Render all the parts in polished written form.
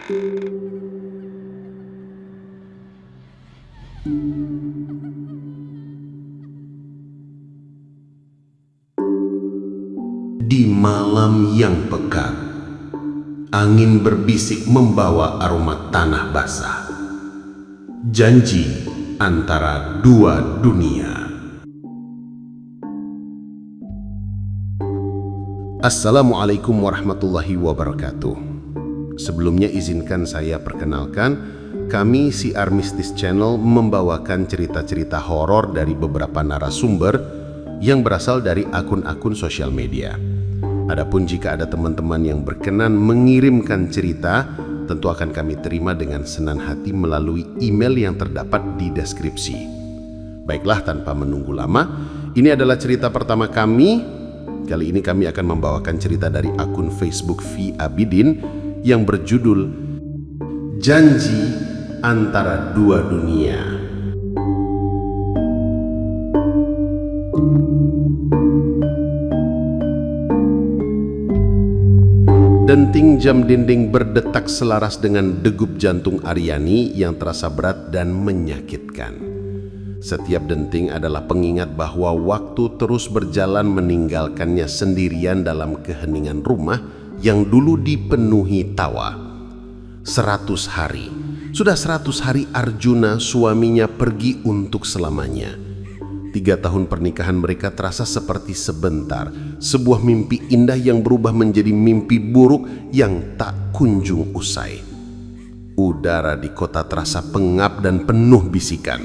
Di malam yang pekat, angin berbisik membawa aroma tanah basah. Janji antara dua dunia. Assalamualaikum warahmatullahi wabarakatuh. Sebelumnya izinkan saya perkenalkan, kami CR Mistis Channel membawakan cerita-cerita horor dari beberapa narasumber yang berasal dari akun-akun sosial media. Adapun jika ada teman-teman yang berkenan mengirimkan cerita, tentu akan kami terima dengan senang hati melalui email yang terdapat di deskripsi. Baiklah, tanpa menunggu lama, ini adalah cerita pertama kami. Kali ini kami akan membawakan cerita dari akun Facebook V Abidin yang berjudul Janji Antara Dua Dunia. Denting jam dinding berdetak selaras dengan degup jantung Aryani yang terasa berat dan menyakitkan. Setiap denting adalah pengingat bahwa waktu terus berjalan meninggalkannya sendirian dalam keheningan rumah yang dulu dipenuhi tawa. 100 hari. Sudah 100 hari Arjuna suaminya pergi untuk selamanya. 3 tahun pernikahan mereka terasa seperti sebentar, sebuah mimpi indah yang berubah menjadi mimpi buruk yang tak kunjung usai. Udara di kota terasa pengap dan penuh bisikan.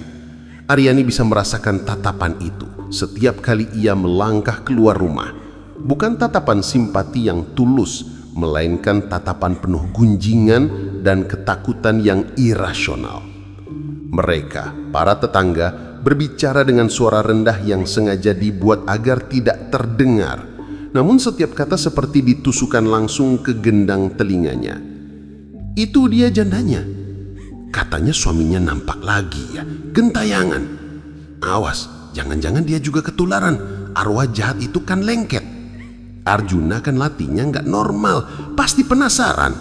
Aryani bisa merasakan tatapan itu setiap kali ia melangkah keluar rumah. Bukan tatapan simpati yang tulus, melainkan tatapan penuh gunjingan dan ketakutan yang irasional. Mereka, para tetangga, berbicara dengan suara rendah yang sengaja dibuat agar tidak terdengar. Namun setiap kata seperti ditusukan langsung ke gendang telinganya. Itu dia jandanya. Katanya suaminya nampak lagi ya, gentayangan. Awas, jangan-jangan dia juga ketularan. Arwah jahat itu kan lengket. Arjuna kan latihnya nggak normal, pasti penasaran.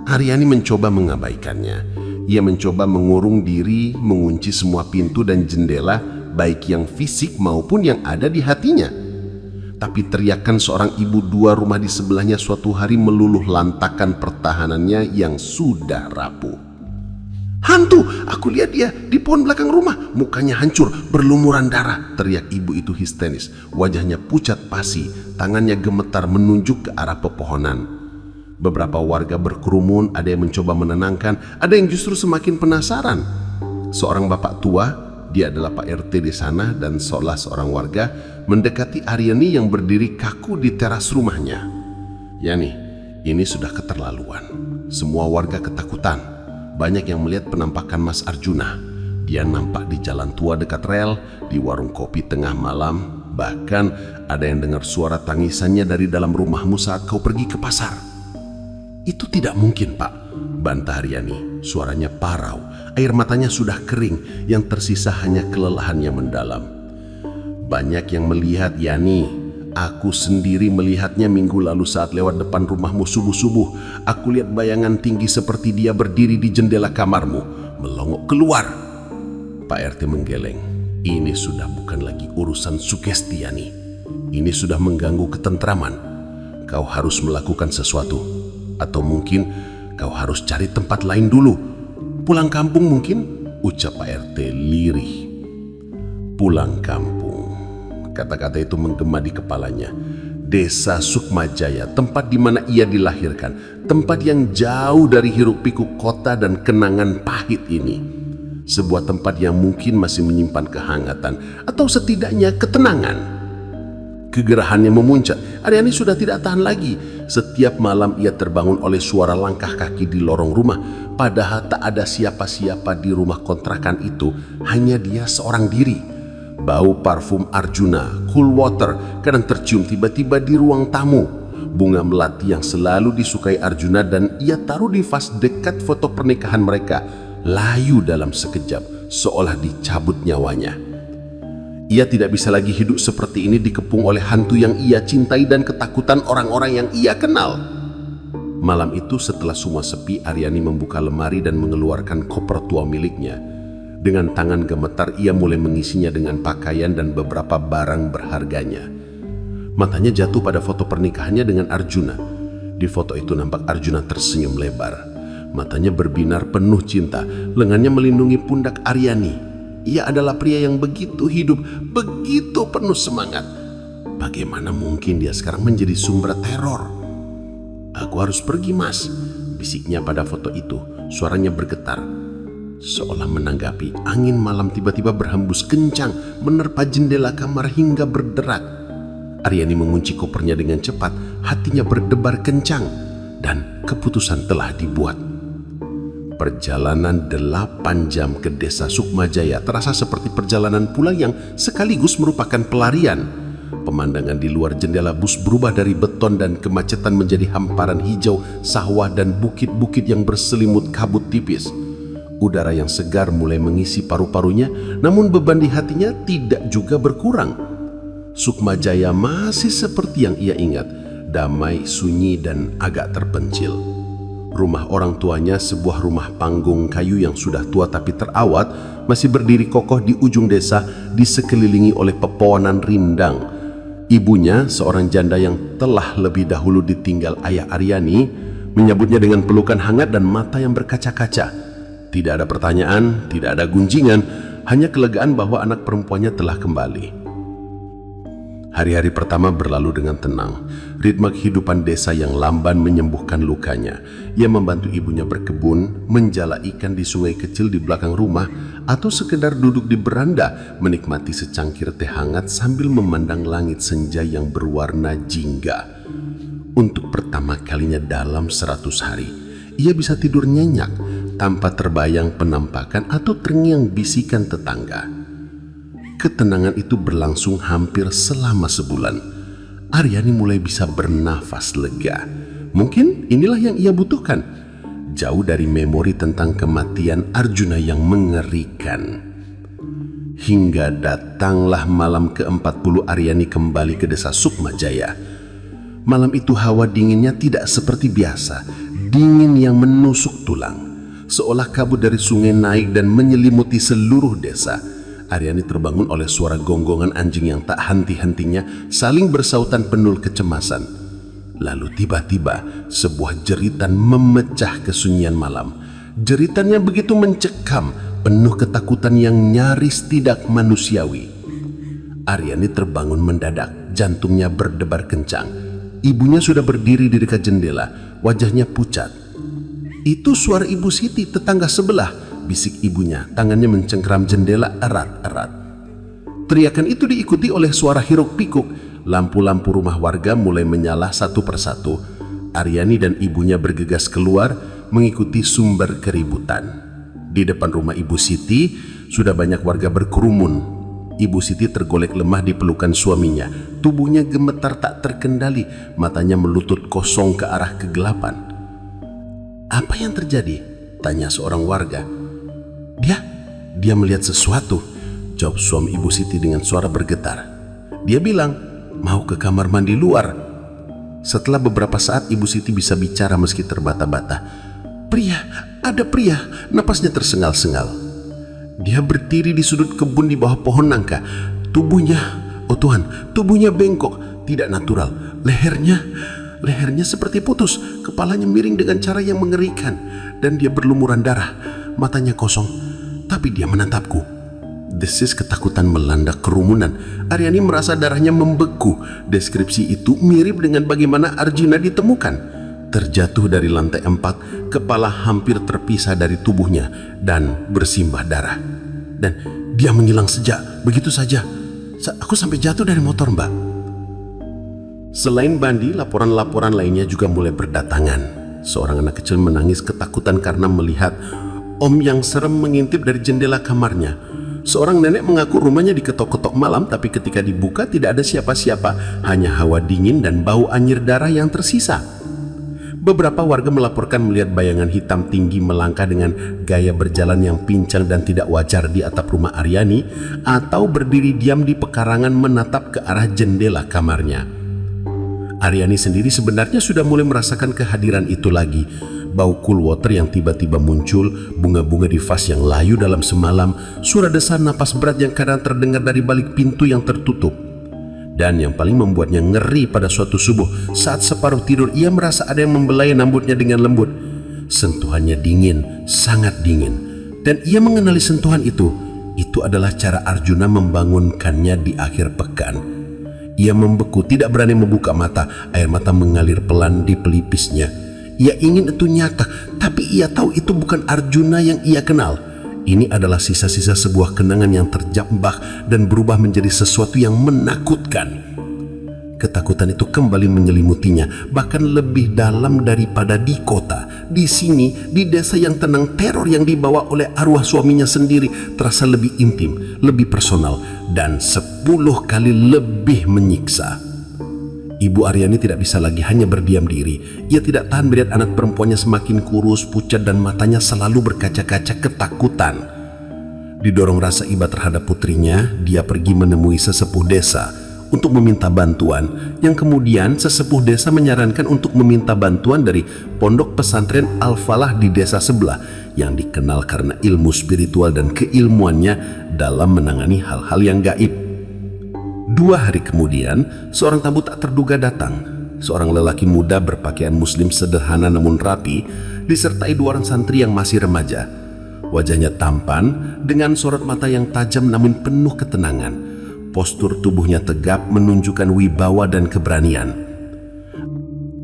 Aryani mencoba mengabaikannya. Ia mencoba mengurung diri, mengunci semua pintu dan jendela, baik yang fisik maupun yang ada di hatinya. Tapi teriakan seorang ibu 2 rumah di sebelahnya suatu hari meluluh lantakan pertahanannya yang sudah rapuh. "Hantu! Aku lihat dia di pohon belakang rumah, mukanya hancur, berlumuran darah," teriak ibu itu histeris. Wajahnya pucat pasi, tangannya gemetar menunjuk ke arah pepohonan. Beberapa warga berkerumun, ada yang mencoba menenangkan, ada yang justru semakin penasaran. Seorang bapak tua, dia adalah Pak RT di sana, dan seolah seorang warga mendekati Aryani yang berdiri kaku di teras rumahnya. "Yani, ini sudah keterlaluan." Semua warga ketakutan. Banyak yang melihat penampakan Mas Arjuna. Dia nampak di jalan tua dekat rel, di warung kopi tengah malam, bahkan ada yang dengar suara tangisannya dari dalam rumahmu saat kau pergi ke pasar. "Itu tidak mungkin, Pak," bantah Aryani. Suaranya parau, air matanya sudah kering, yang tersisa hanya kelelahan yang mendalam. "Banyak yang melihat, Yani. Aku sendiri melihatnya minggu lalu saat lewat depan rumahmu subuh-subuh. Aku lihat bayangan tinggi seperti dia berdiri di jendela kamarmu, melongok keluar." Pak RT menggeleng. "Ini sudah bukan lagi urusan sugesti, Yani. Ini sudah mengganggu ketentraman. Kau harus melakukan sesuatu. Atau mungkin kau harus cari tempat lain dulu. Pulang kampung mungkin," ucap Pak RT lirih. Pulang kampung. Kata-kata itu menggema di kepalanya. Desa Sukmajaya, tempat di mana ia dilahirkan, tempat yang jauh dari hiruk-pikuk kota dan kenangan pahit ini. Sebuah tempat yang mungkin masih menyimpan kehangatan atau setidaknya ketenangan. Kegerahannya memuncak. Aryani sudah tidak tahan lagi. Setiap malam ia terbangun oleh suara langkah kaki di lorong rumah. Padahal tak ada siapa-siapa di rumah kontrakan itu. Hanya dia seorang diri. Bau parfum Arjuna, cool water, kadang tercium tiba-tiba di ruang tamu. Bunga melati yang selalu disukai Arjuna dan ia taruh di vas dekat foto pernikahan mereka, layu dalam sekejap, seolah dicabut nyawanya. Ia tidak bisa lagi hidup seperti ini dikepung oleh hantu yang ia cintai dan ketakutan orang-orang yang ia kenal. Malam itu setelah semua sepi, Aryani membuka lemari dan mengeluarkan koper tua miliknya. Dengan tangan gemetar ia mulai mengisinya dengan pakaian dan beberapa barang berharganya. Matanya jatuh pada foto pernikahannya dengan Arjuna. Di foto itu nampak Arjuna tersenyum lebar. Matanya berbinar penuh cinta, lengannya melindungi pundak Aryani. Ia adalah pria yang begitu hidup, begitu penuh semangat. Bagaimana mungkin dia sekarang menjadi sumber teror? "Aku harus pergi, Mas," bisiknya pada foto itu. Suaranya bergetar. Seolah menanggapi, angin malam tiba-tiba berhembus kencang, menerpa jendela kamar hingga berderak. Aryani mengunci kopernya dengan cepat, hatinya berdebar kencang, dan keputusan telah dibuat. Perjalanan 8 jam ke desa Sukmajaya terasa seperti perjalanan pulang yang sekaligus merupakan pelarian. Pemandangan di luar jendela bus berubah dari beton dan kemacetan menjadi hamparan hijau, sawah dan bukit-bukit yang berselimut kabut tipis. Udara yang segar mulai mengisi paru-parunya, namun beban di hatinya tidak juga berkurang. Sukmajaya masih seperti yang ia ingat, damai, sunyi, dan agak terpencil. Rumah orang tuanya, sebuah rumah panggung kayu yang sudah tua tapi terawat, masih berdiri kokoh di ujung desa, disekelilingi oleh pepohonan rindang. Ibunya, seorang janda yang telah lebih dahulu ditinggal ayah Aryani, menyambutnya dengan pelukan hangat dan mata yang berkaca-kaca. Tidak ada pertanyaan, tidak ada gunjingan, hanya kelegaan bahwa anak perempuannya telah kembali. Hari-hari pertama berlalu dengan tenang. Ritme kehidupan desa yang lamban menyembuhkan lukanya. Ia membantu ibunya berkebun, menjala ikan di sungai kecil di belakang rumah, atau sekedar duduk di beranda menikmati secangkir teh hangat sambil memandang langit senja yang berwarna jingga. Untuk pertama kalinya dalam 100 hari, ia bisa tidur nyenyak tanpa terbayang penampakan atau terngiang bisikan tetangga. Ketenangan itu berlangsung hampir selama sebulan. Aryani mulai bisa bernafas lega. Mungkin inilah yang ia butuhkan. Jauh dari memori tentang kematian Arjuna yang mengerikan. Hingga datanglah malam ke-40 Aryani kembali ke desa Sukmajaya. Malam itu hawa dinginnya tidak seperti biasa. Dingin yang menusuk tulang. Seolah kabut dari sungai naik dan menyelimuti seluruh desa. Aryani terbangun oleh suara gonggongan anjing yang tak henti-hentinya saling bersautan penuh kecemasan. Lalu tiba-tiba sebuah jeritan memecah kesunyian malam. Jeritannya begitu mencekam, penuh ketakutan yang nyaris tidak manusiawi. Aryani terbangun mendadak, jantungnya berdebar kencang. Ibunya sudah berdiri di dekat jendela, wajahnya pucat. "Itu suara Ibu Siti, tetangga sebelah," bisik ibunya, tangannya mencengkeram jendela erat-erat. Teriakan itu diikuti oleh suara hiruk-pikuk. Lampu-lampu rumah warga mulai menyala satu persatu. Aryani dan ibunya bergegas keluar mengikuti sumber keributan. Di depan rumah Ibu Siti sudah banyak warga berkerumun. Ibu Siti tergolek lemah di pelukan suaminya. Tubuhnya gemetar tak terkendali, matanya melutut kosong ke arah kegelapan. "Apa yang terjadi?" tanya seorang warga. Dia melihat sesuatu, jawab suami Ibu Siti dengan suara bergetar. Dia bilang, mau ke kamar mandi luar. Setelah beberapa saat Ibu Siti bisa bicara meski terbata-bata. "Pria, ada pria," napasnya tersengal-sengal. Dia berdiri di sudut kebun di bawah pohon nangka. Tubuhnya, oh Tuhan, tubuhnya bengkok, tidak natural. Lehernya seperti putus, kepalanya miring dengan cara yang mengerikan, dan dia berlumuran darah. Matanya kosong, tapi dia menatapku. Desis ketakutan melanda kerumunan. Aryani merasa darahnya membeku. Deskripsi itu mirip dengan bagaimana Arjuna ditemukan. Terjatuh dari lantai 4, kepala hampir terpisah dari tubuhnya dan bersimbah darah. Dan dia menghilang begitu saja. Aku sampai jatuh dari motor, Mbak. Selain Bandi, laporan-laporan lainnya juga mulai berdatangan. Seorang anak kecil menangis ketakutan karena melihat Om yang serem mengintip dari jendela kamarnya. Seorang nenek mengaku rumahnya diketok-ketok malam, tapi ketika dibuka tidak ada siapa-siapa, hanya hawa dingin dan bau anyir darah yang tersisa. Beberapa warga melaporkan melihat bayangan hitam tinggi melangkah dengan gaya berjalan yang pincang dan tidak wajar di atap rumah Aryani, atau berdiri diam di pekarangan menatap ke arah jendela kamarnya. Aryani sendiri sebenarnya sudah mulai merasakan kehadiran itu lagi. Bau cool water yang tiba-tiba muncul, bunga-bunga di vas yang layu dalam semalam, suara desah napas berat yang kadang terdengar dari balik pintu yang tertutup. Dan yang paling membuatnya ngeri pada suatu subuh, saat separuh tidur ia merasa ada yang membelai rambutnya dengan lembut. Sentuhannya dingin, sangat dingin. Dan ia mengenali sentuhan itu. Itu adalah cara Arjuna membangunkannya di akhir pekan. Ia membeku, tidak berani membuka mata. Air mata mengalir pelan di pelipisnya. Ia ingin itu nyata, tapi ia tahu itu bukan Arjuna yang ia kenal. Ini adalah sisa-sisa sebuah kenangan yang terjambak dan berubah menjadi sesuatu yang menakutkan. Ketakutan itu kembali menyelimutinya, bahkan lebih dalam daripada di kota. Di sini, di desa yang tenang, teror yang dibawa oleh arwah suaminya sendiri terasa lebih intim, lebih personal, dan 10 kali lebih menyiksa. Ibu Aryani tidak bisa lagi hanya berdiam diri. Ia tidak tahan melihat anak perempuannya semakin kurus, pucat, dan matanya selalu berkaca-kaca ketakutan. Didorong rasa iba terhadap putrinya, dia pergi menemui sesepuh desa untuk meminta bantuan, yang kemudian sesepuh desa menyarankan untuk meminta bantuan dari pondok pesantren Al-Falah di desa sebelah yang dikenal karena ilmu spiritual dan keilmuannya dalam menangani hal-hal yang gaib. 2 hari kemudian, seorang tamu tak terduga datang. Seorang lelaki muda berpakaian muslim sederhana namun rapi, disertai 2 orang santri yang masih remaja. Wajahnya tampan, dengan sorot mata yang tajam namun penuh ketenangan. Postur tubuhnya tegap menunjukkan wibawa dan keberanian.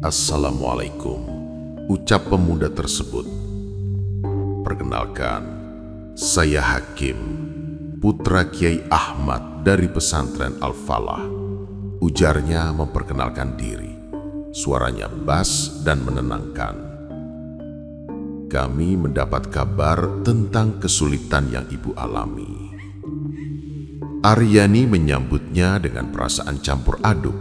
"Assalamualaikum," ucap pemuda tersebut. "Perkenalkan, saya Hakim, putra Kiai Ahmad dari pesantren Al-Falah," ujarnya memperkenalkan diri. Suaranya bas dan menenangkan. "Kami mendapat kabar tentang kesulitan yang ibu alami." Aryani menyambutnya dengan perasaan campur aduk.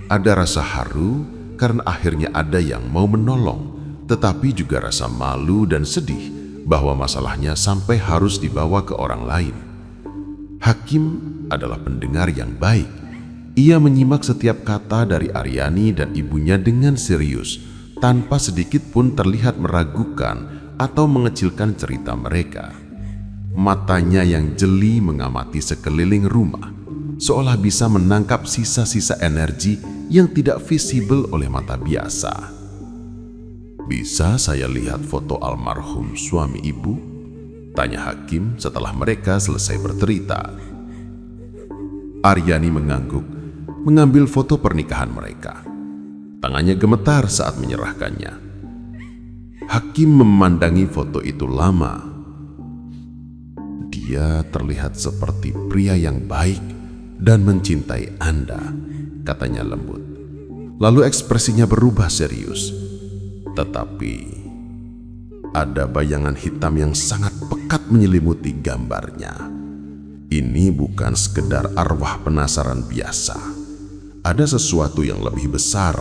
Ada rasa haru karena akhirnya ada yang mau menolong, tetapi juga rasa malu dan sedih bahwa masalahnya sampai harus dibawa ke orang lain. Hakim adalah pendengar yang baik. Ia menyimak setiap kata dari Aryani dan ibunya dengan serius, tanpa sedikit pun terlihat meragukan atau mengecilkan cerita mereka. Matanya yang jeli mengamati sekeliling rumah, seolah bisa menangkap sisa-sisa energi yang tidak visible oleh mata biasa. "Bisa saya lihat foto almarhum suami ibu?" tanya Hakim setelah mereka selesai bercerita. Aryani mengangguk, mengambil foto pernikahan mereka. Tangannya gemetar saat menyerahkannya. Hakim memandangi foto itu lama. "Dia terlihat seperti pria yang baik dan mencintai Anda," katanya lembut. Lalu ekspresinya berubah serius. Tetapi ada bayangan hitam yang sangat pekat menyelimuti gambarnya. Ini bukan sekedar arwah penasaran biasa. Ada sesuatu yang lebih besar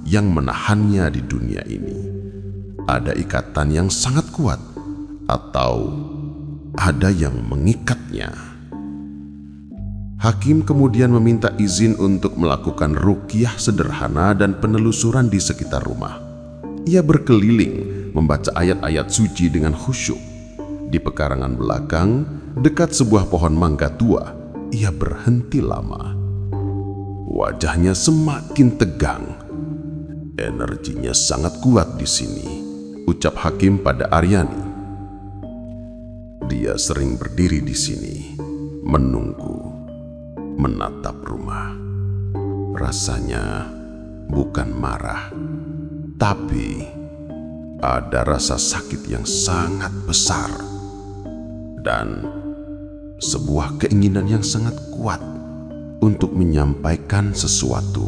yang menahannya di dunia ini. Ada ikatan yang sangat kuat, atau ada yang mengikatnya. Hakim kemudian meminta izin untuk melakukan ruqyah sederhana dan penelusuran di sekitar rumah. Ia berkeliling membaca ayat-ayat suci dengan khusyuk. Di pekarangan belakang, dekat sebuah pohon mangga tua, ia berhenti lama. Wajahnya semakin tegang. "Energinya sangat kuat di sini," ucap Hakim pada Aryani. Dia sering berdiri di sini, menunggu, menatap rumah. Rasanya bukan marah, tapi ada rasa sakit yang sangat besar dan sebuah keinginan yang sangat kuat untuk menyampaikan sesuatu.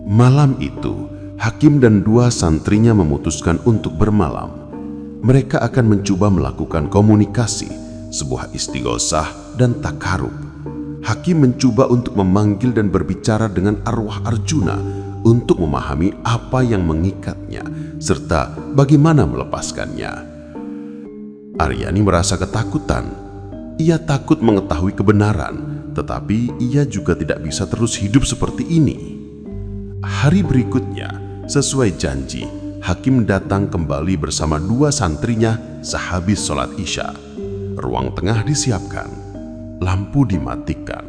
Malam itu, Hakim dan 2 santrinya memutuskan untuk bermalam. Mereka akan mencoba melakukan komunikasi, sebuah istighosah dan takarub. Hakim mencoba untuk memanggil dan berbicara dengan arwah Arjuna untuk memahami apa yang mengikatnya serta bagaimana melepaskannya. Aryani merasa ketakutan. Ia takut mengetahui kebenaran, tetapi ia juga tidak bisa terus hidup seperti ini. Hari berikutnya, sesuai janji, Hakim datang kembali bersama 2 santrinya sehabis sholat Isya. Ruang tengah disiapkan, lampu dimatikan,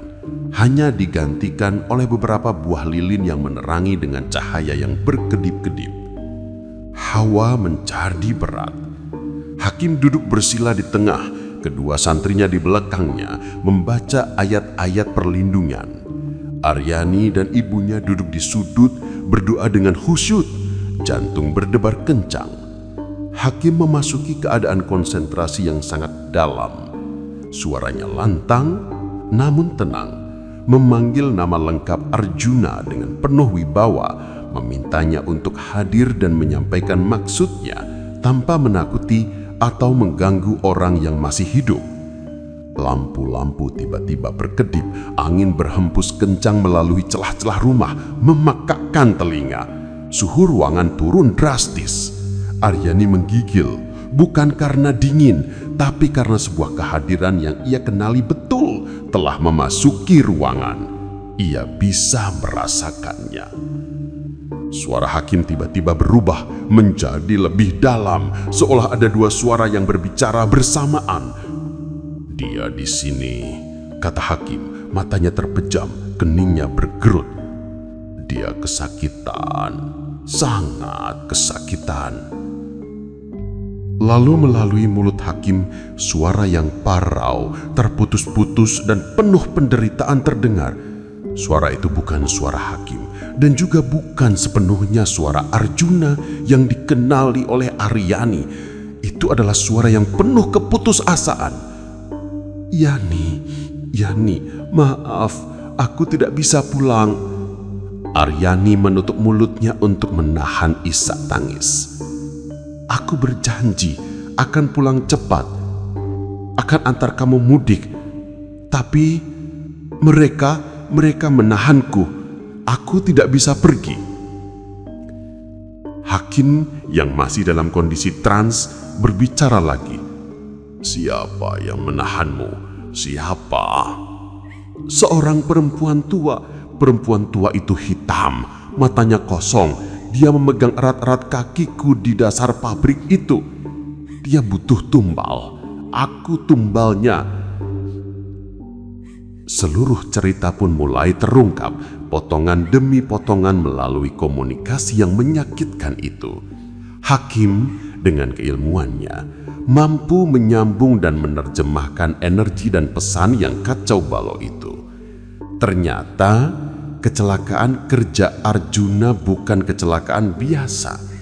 hanya digantikan oleh beberapa buah lilin yang menerangi dengan cahaya yang berkedip-kedip. Hawa menjadi berat. Hakim duduk bersila di tengah, kedua santrinya di belakangnya membaca ayat-ayat perlindungan. Aryani dan ibunya duduk di sudut berdoa dengan khusyuk, jantung berdebar kencang. Hakim memasuki keadaan konsentrasi yang sangat dalam. Suaranya lantang namun tenang, memanggil nama lengkap Arjuna dengan penuh wibawa, memintanya untuk hadir dan menyampaikan maksudnya tanpa menakuti atau mengganggu orang yang masih hidup. Lampu-lampu tiba-tiba berkedip, angin berhembus kencang melalui celah-celah rumah, memakakkan telinga. Suhu ruangan turun drastis. Aryani menggigil, bukan karena dingin, tapi karena sebuah kehadiran yang ia kenali betul telah memasuki ruangan. Ia bisa merasakannya. Suara Hakim tiba-tiba berubah menjadi lebih dalam, seolah ada 2 suara yang berbicara bersamaan. "Dia di sini," kata Hakim, matanya terpejam, keningnya bergerut. "Dia kesakitan, sangat kesakitan." Lalu melalui mulut Hakim, suara yang parau, terputus-putus dan penuh penderitaan terdengar. Suara itu bukan suara Hakim dan juga bukan sepenuhnya suara Arjuna yang dikenali oleh Aryani. Itu adalah suara yang penuh keputusasaan. Yani, maaf, aku tidak bisa pulang." Aryani menutup mulutnya untuk menahan isak tangis. "Aku berjanji akan pulang cepat, akan antar kamu mudik. Tapi mereka menahanku. Aku tidak bisa pergi." Hakim yang masih dalam kondisi trans berbicara lagi. "Siapa yang menahanmu? Siapa?" "Seorang perempuan tua. Perempuan tua itu hitam, matanya kosong. Dia memegang erat-erat kakiku di dasar pabrik itu. Dia butuh tumbal. Aku tumbalnya." Seluruh cerita pun mulai terungkap, potongan demi potongan melalui komunikasi yang menyakitkan itu. Hakim dengan keilmuannya mampu menyambung dan menerjemahkan energi dan pesan yang kacau balau itu. Ternyata kecelakaan kerja Arjuna bukan kecelakaan biasa.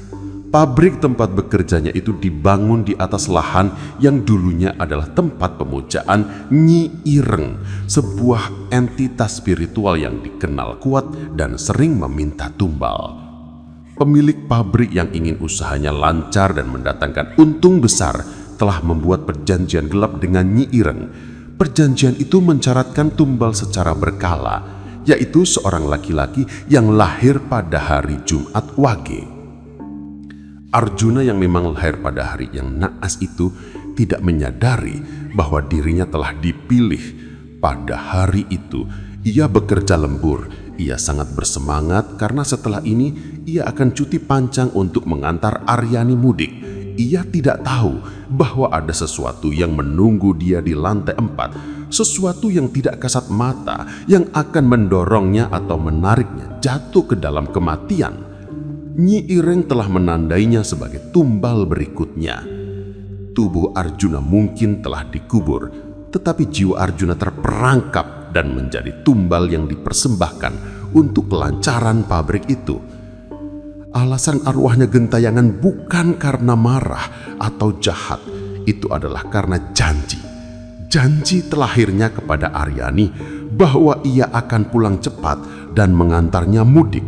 Pabrik tempat bekerjanya itu dibangun di atas lahan yang dulunya adalah tempat pemujaan Nyi Ireng, sebuah entitas spiritual yang dikenal kuat dan sering meminta tumbal. Pemilik pabrik yang ingin usahanya lancar dan mendatangkan untung besar telah membuat perjanjian gelap dengan Nyi Ireng. Perjanjian itu mensyaratkan tumbal secara berkala, yaitu seorang laki-laki yang lahir pada hari Jumat Wage. Arjuna yang memang lahir pada hari yang naas itu tidak menyadari bahwa dirinya telah dipilih. Pada hari itu, ia bekerja lembur. Ia sangat bersemangat karena setelah ini ia akan cuti panjang untuk mengantar Aryani mudik. Ia tidak tahu bahwa ada sesuatu yang menunggu dia di lantai 4, sesuatu yang tidak kasat mata yang akan mendorongnya atau menariknya jatuh ke dalam kematian. Nyi Ireng telah menandainya sebagai tumbal berikutnya. Tubuh Arjuna mungkin telah dikubur, tetapi jiwa Arjuna terperangkap dan menjadi tumbal yang dipersembahkan untuk kelancaran pabrik itu. Alasan arwahnya gentayangan bukan karena marah atau jahat, itu adalah karena janji. Janji terlahirnya kepada Aryani bahwa ia akan pulang cepat dan mengantarnya mudik.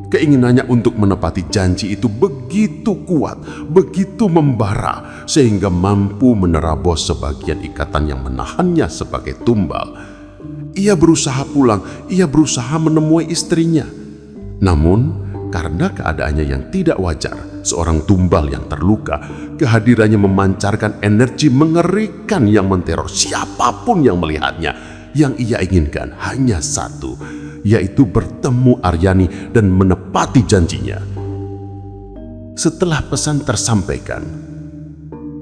Keinginannya untuk menepati janji itu begitu kuat, begitu membara, sehingga mampu menerabos sebagian ikatan yang menahannya sebagai tumbal. Ia berusaha pulang, ia berusaha menemui istrinya. Namun, karena keadaannya yang tidak wajar, seorang tumbal yang terluka, kehadirannya memancarkan energi mengerikan yang menteror siapapun yang melihatnya. yang ia inginkan hanya satu, yaitu bertemu Aryani dan menepati janjinya. Setelah pesan tersampaikan,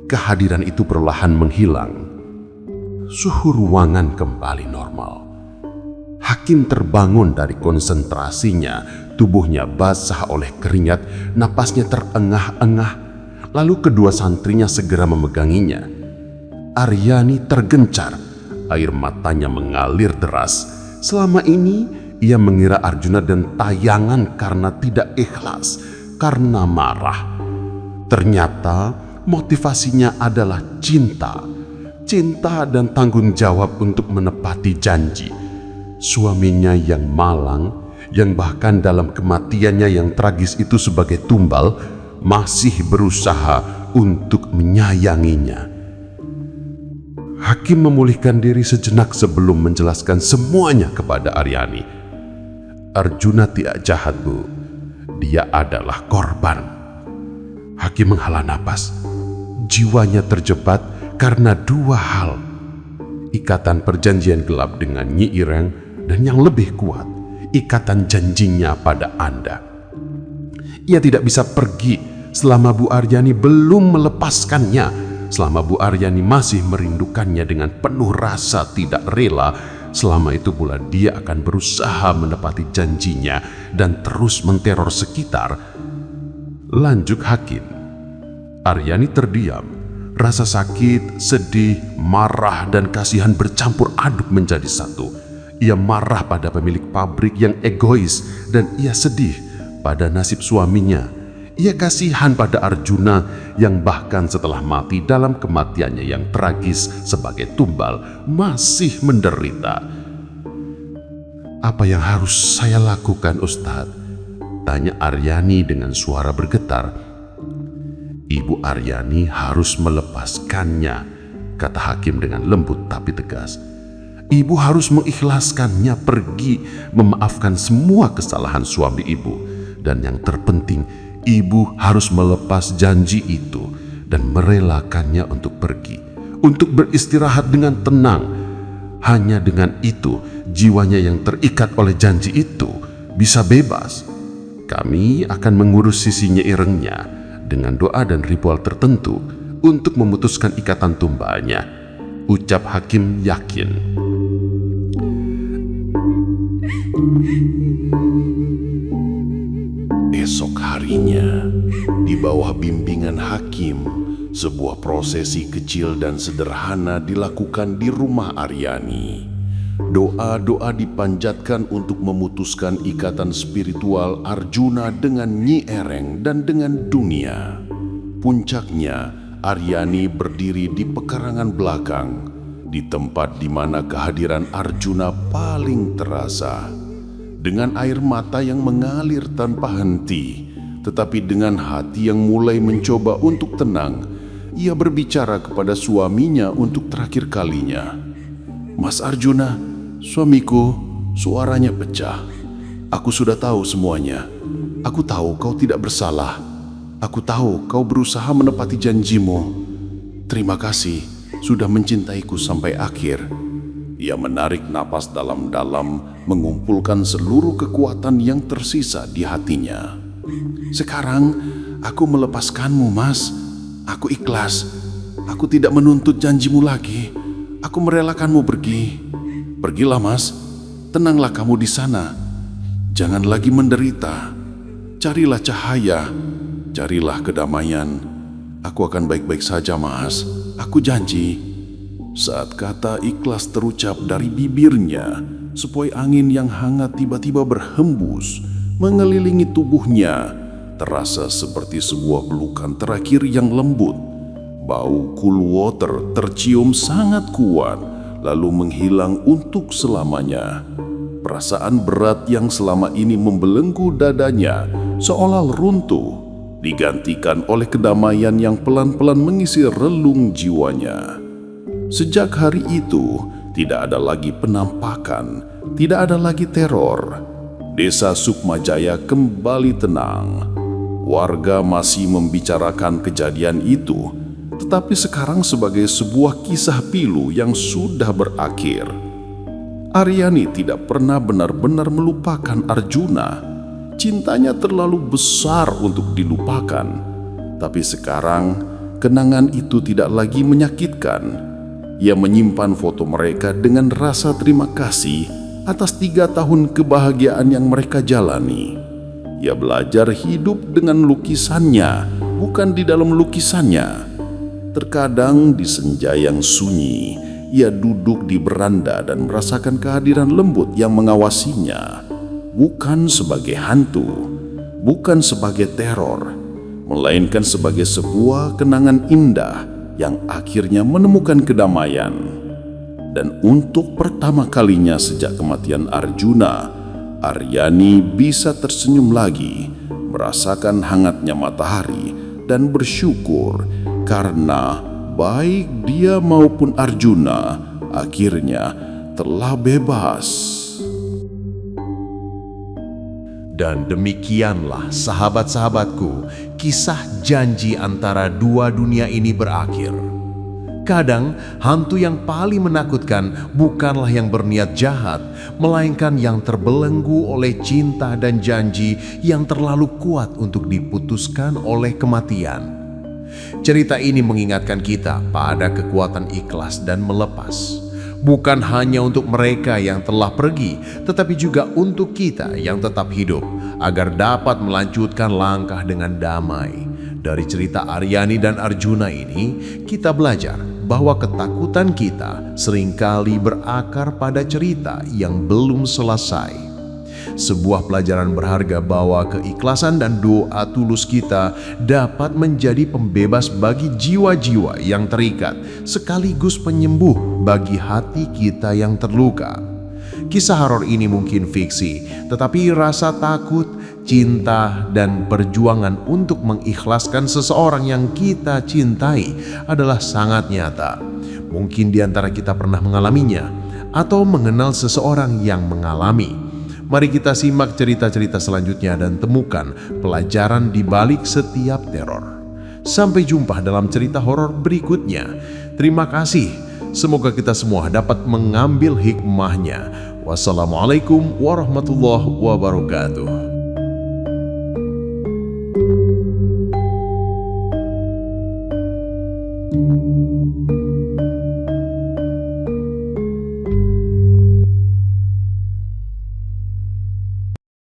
kehadiran itu perlahan menghilang. Suhu ruangan kembali normal. Hakim terbangun dari konsentrasinya, tubuhnya basah oleh keringat, napasnya terengah-engah, lalu kedua santrinya segera memeganginya. Aryani tergencar, air matanya mengalir deras. Selama ini ia mengira Arjuna dan tayangan karena tidak ikhlas, karena marah. Ternyata motivasinya adalah cinta dan tanggung jawab untuk menepati janji. Suaminya yang malang, yang bahkan dalam kematiannya yang tragis itu sebagai tumbal, masih berusaha untuk menyayanginya. Hakim memulihkan diri sejenak sebelum menjelaskan semuanya kepada Aryani. Arjuna tidak jahat, Bu. Dia adalah korban. Hakim menghela napas. Jiwanya terjebat karena dua hal. Ikatan perjanjian gelap dengan Nyi Ireng, dan yang lebih kuat, ikatan janjinya pada Anda. Ia tidak bisa pergi selama Bu Aryani belum melepaskannya, selama Bu Aryani masih merindukannya dengan penuh rasa tidak rela. Selama itu pula dia akan berusaha menepati janjinya dan terus menteror sekitar. Lanjut Hakim. Aryani terdiam. Rasa sakit, sedih, marah, dan kasihan bercampur aduk menjadi satu. Ia marah pada pemilik pabrik yang egois, dan ia sedih pada nasib suaminya. Ia kasihan pada Arjuna yang bahkan setelah mati dalam kematiannya yang tragis sebagai tumbal masih menderita. "Apa yang harus saya lakukan, Ustadz?" tanya Aryani dengan suara bergetar. "Ibu Aryani harus melepaskannya," kata Hakim dengan lembut tapi tegas. "Ibu harus mengikhlaskannya pergi, memaafkan semua kesalahan suami ibu. Dan yang terpenting, ibu harus melepas janji itu dan merelakannya untuk pergi, untuk beristirahat dengan tenang. Hanya dengan itu, jiwanya yang terikat oleh janji itu bisa bebas. Kami akan mengurus sisinya irengnya dengan doa dan ritual tertentu untuk memutuskan ikatan tumbalnya," ucap Hakim yakin. Esok harinya, di bawah bimbingan Hakim, sebuah prosesi kecil dan sederhana dilakukan di rumah Aryani. Doa-doa dipanjatkan untuk memutuskan ikatan spiritual Arjuna dengan Nyi Ereng dan dengan dunia. Puncaknya, Aryani berdiri di pekarangan belakang, di tempat di mana kehadiran Arjuna paling terasa. Dengan air mata yang mengalir tanpa henti, tetapi dengan hati yang mulai mencoba untuk tenang, ia berbicara kepada suaminya untuk terakhir kalinya. "Mas Arjuna, suamiku," suaranya pecah. "Aku sudah tahu semuanya. Aku tahu kau tidak bersalah. Aku tahu kau berusaha menepati janjimu. Terima kasih sudah mencintaiku sampai akhir." Ia menarik napas dalam-dalam, mengumpulkan seluruh kekuatan yang tersisa di hatinya. "Sekarang aku melepaskanmu, Mas. Aku ikhlas. Aku tidak menuntut janjimu lagi. Aku merelakanmu pergi. Pergilah, Mas. Tenanglah kamu di sana. Jangan lagi menderita. Carilah cahaya. Carilah kedamaian. Aku akan baik-baik saja, Mas. Aku janji." Saat kata ikhlas terucap dari bibirnya, sepoi angin yang hangat tiba-tiba berhembus, mengelilingi tubuhnya, terasa seperti sebuah pelukan terakhir yang lembut. Bau cool water tercium sangat kuat, lalu menghilang untuk selamanya. Perasaan berat yang selama ini membelenggu dadanya seolah runtuh, digantikan oleh kedamaian yang pelan-pelan mengisi relung jiwanya. Sejak hari itu, tidak ada lagi penampakan, tidak ada lagi teror. Desa Sukmajaya kembali tenang. Warga masih membicarakan kejadian itu, tetapi sekarang sebagai sebuah kisah pilu yang sudah berakhir. Aryani tidak pernah benar-benar melupakan Arjuna. Cintanya terlalu besar untuk dilupakan. Tapi sekarang, kenangan itu tidak lagi menyakitkan. Ia menyimpan foto mereka dengan rasa terima kasih atas 3 tahun kebahagiaan yang mereka jalani. Ia belajar hidup dengan lukisannya, bukan di dalam lukisannya. Terkadang di senja yang sunyi, ia duduk di beranda dan merasakan kehadiran lembut yang mengawasinya. Bukan sebagai hantu, bukan sebagai teror, melainkan sebagai sebuah kenangan indah yang akhirnya menemukan kedamaian. Dan untuk pertama kalinya sejak kematian Arjuna, Aryani bisa tersenyum lagi, merasakan hangatnya matahari, dan bersyukur karena baik dia maupun Arjuna akhirnya telah bebas. Dan demikianlah sahabat-sahabatku, kisah janji antara dua dunia ini berakhir. Kadang hantu yang paling menakutkan bukanlah yang berniat jahat, melainkan yang terbelenggu oleh cinta dan janji yang terlalu kuat untuk diputuskan oleh kematian. Cerita ini mengingatkan kita pada kekuatan ikhlas dan melepas. Bukan hanya untuk mereka yang telah pergi, tetapi juga untuk kita yang tetap hidup, agar dapat melanjutkan langkah dengan damai. Dari cerita Aryani dan Arjuna ini, kita belajar bahwa ketakutan kita seringkali berakar pada cerita yang belum selesai. Sebuah pelajaran berharga bahwa keikhlasan dan doa tulus kita dapat menjadi pembebas bagi jiwa-jiwa yang terikat, sekaligus penyembuh bagi hati kita yang terluka. Kisah horor ini mungkin fiksi, tetapi rasa takut, cinta, dan perjuangan untuk mengikhlaskan seseorang yang kita cintai adalah sangat nyata. Mungkin di antara kita pernah mengalaminya atau mengenal seseorang yang mengalami. Mari kita simak cerita-cerita selanjutnya dan temukan pelajaran di balik setiap teror. Sampai jumpa dalam cerita horor berikutnya. Terima kasih. Semoga kita semua dapat mengambil hikmahnya. Wassalamualaikum warahmatullahi wabarakatuh.